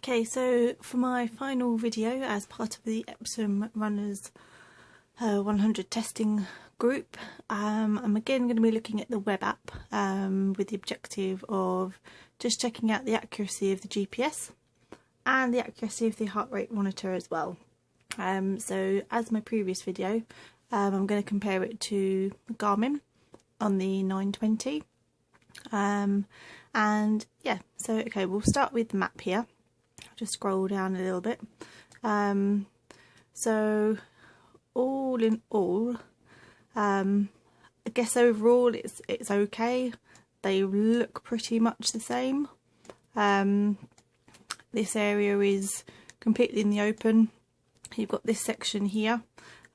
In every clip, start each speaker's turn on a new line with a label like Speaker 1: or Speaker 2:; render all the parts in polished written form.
Speaker 1: Okay, so for my final video as part of the Epsom Runners 100 testing group, I'm again going to be looking at the web app with the objective of just checking out the accuracy of the GPS and the accuracy of the heart rate monitor as well. So as my previous video, I'm going to compare it to Garmin on the 920. And yeah, so okay, we'll start with the map here. I'll just scroll down a little bit. So all in all, I guess overall it's okay. They look pretty much the same. This area is completely in the open. You've got this section here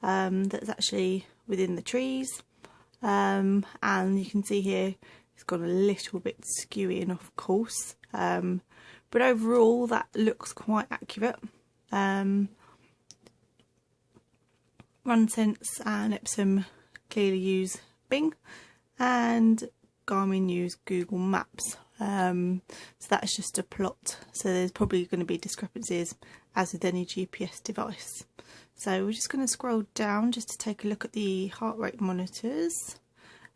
Speaker 1: that's actually within the trees, and you can see here it's got a little bit skewy and off course, but overall that looks quite accurate. RunSense and Epsom clearly use Bing, and Garmin use Google Maps. So that's just a plot, so there's probably going to be discrepancies as with any GPS device. So we're just going to scroll down just to take a look at the heart rate monitors.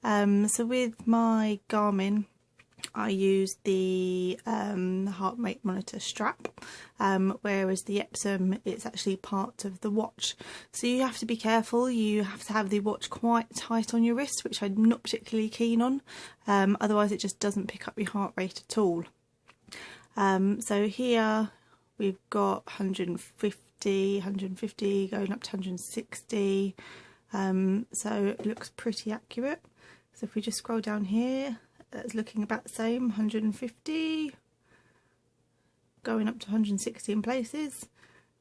Speaker 1: So with my Garmin, I use the heart rate monitor strap, whereas the Epsom, it's actually part of the watch. So you have to be careful. You have to have the watch quite tight on your wrist, which I'm not particularly keen on. Otherwise it just doesn't pick up your heart rate at all. So here we've got 150 going up to 160. So it looks pretty accurate. So if we just scroll down here, that's looking about the same, 150 going up to 160 in places,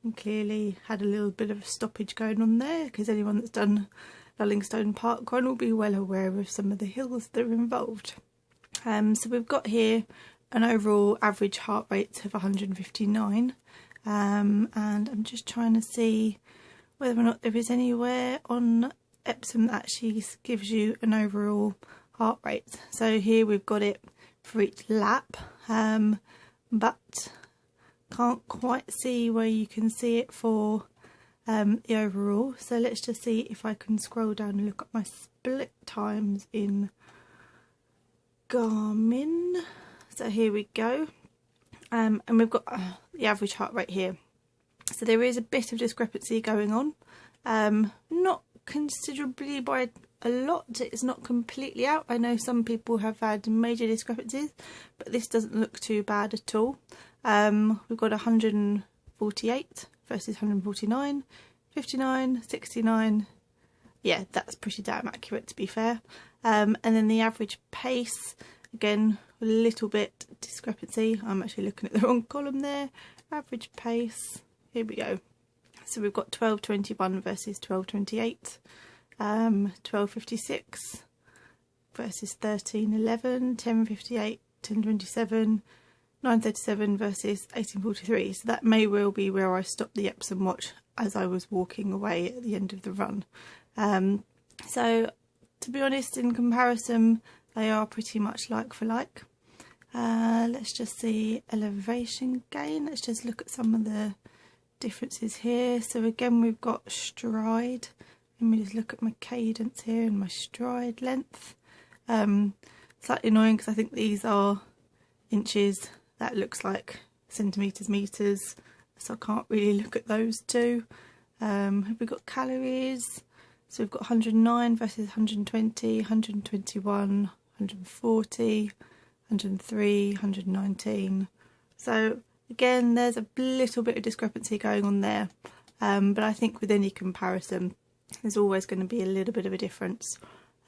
Speaker 1: and clearly had a little bit of a stoppage going on there, because anyone that's done Lullingstone Park Run will be well aware of some of the hills that are involved. So we've got here an overall average heart rate of 159, and I'm just trying to see whether or not there is anywhere on Epsom that actually gives you an overall heart rate. So here we've got it for each lap, but can't quite see where you can see it for the overall. So let's just see if I can scroll down and look at my split times in Garmin. So here we go, and we've got the average heart rate here. So there is a bit of discrepancy going on, not considerably by a lot. It's not completely out. I know some people have had major discrepancies, but this doesn't look too bad at all. We've got 148 versus 149, 59, 69. Yeah, that's pretty damn accurate, to be fair. And then the average pace, again, a little bit discrepancy. I'm actually looking at the wrong column there. Average pace, here we go. So we've got 1221 versus 1228, 1256 versus 1311, 1058, 1027, 937 versus 1843. So that may well be where I stopped the Epsom watch as I was walking away at the end of the run. So to be honest, in comparison, they are pretty much like for like. Let's just see elevation gain. Let's just look at some of the differences here. So again, we've got stride. Let me just look at my cadence here and my stride length. Slightly annoying because I think these are inches. That looks like centimetres, metres, so I can't really look at those two. Have we got calories? So we've got 109 versus 120, 121, 140, 103, 119. So again, there's a little bit of discrepancy going on there, but I think with any comparison, there's always going to be a little bit of a difference.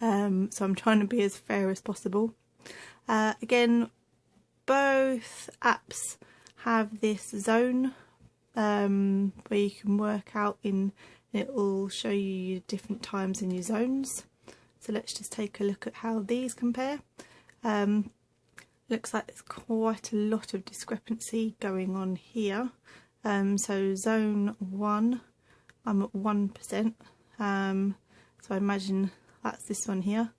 Speaker 1: So I'm trying to be as fair as possible. Again, both apps have this zone where you can work out in, it will show you different times in your zones. So let's just take a look at how these compare. Looks like there's quite a lot of discrepancy going on here. So zone 1, I'm at 1%. So I imagine that's this one here.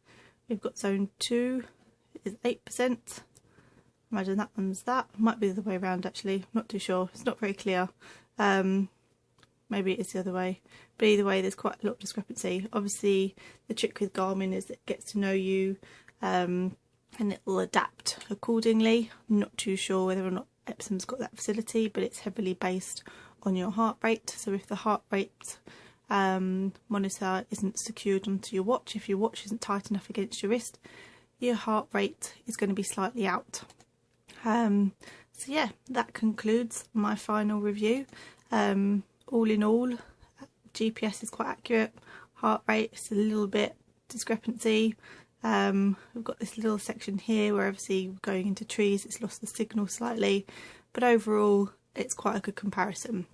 Speaker 1: We've got zone 2 is 8%. imagine that one's that. Might be the other way around actually, not too sure. It's not very clear. Maybe it is the other way. But either way, there's quite a lot of discrepancy. Obviously, the trick with Garmin is it gets to know you and it will adapt accordingly. I'm not too sure whether or not Epsom's got that facility, but it's heavily based on your heart rate. So if the heart rate monitor isn't secured onto your watch, if your watch isn't tight enough against your wrist, your heart rate is going to be slightly out. So yeah, that concludes my final review. All in all, GPS is quite accurate. Heart rate is a little bit discrepancy. We've got this little section here where obviously going into trees it's lost the signal slightly, but overall it's quite a good comparison.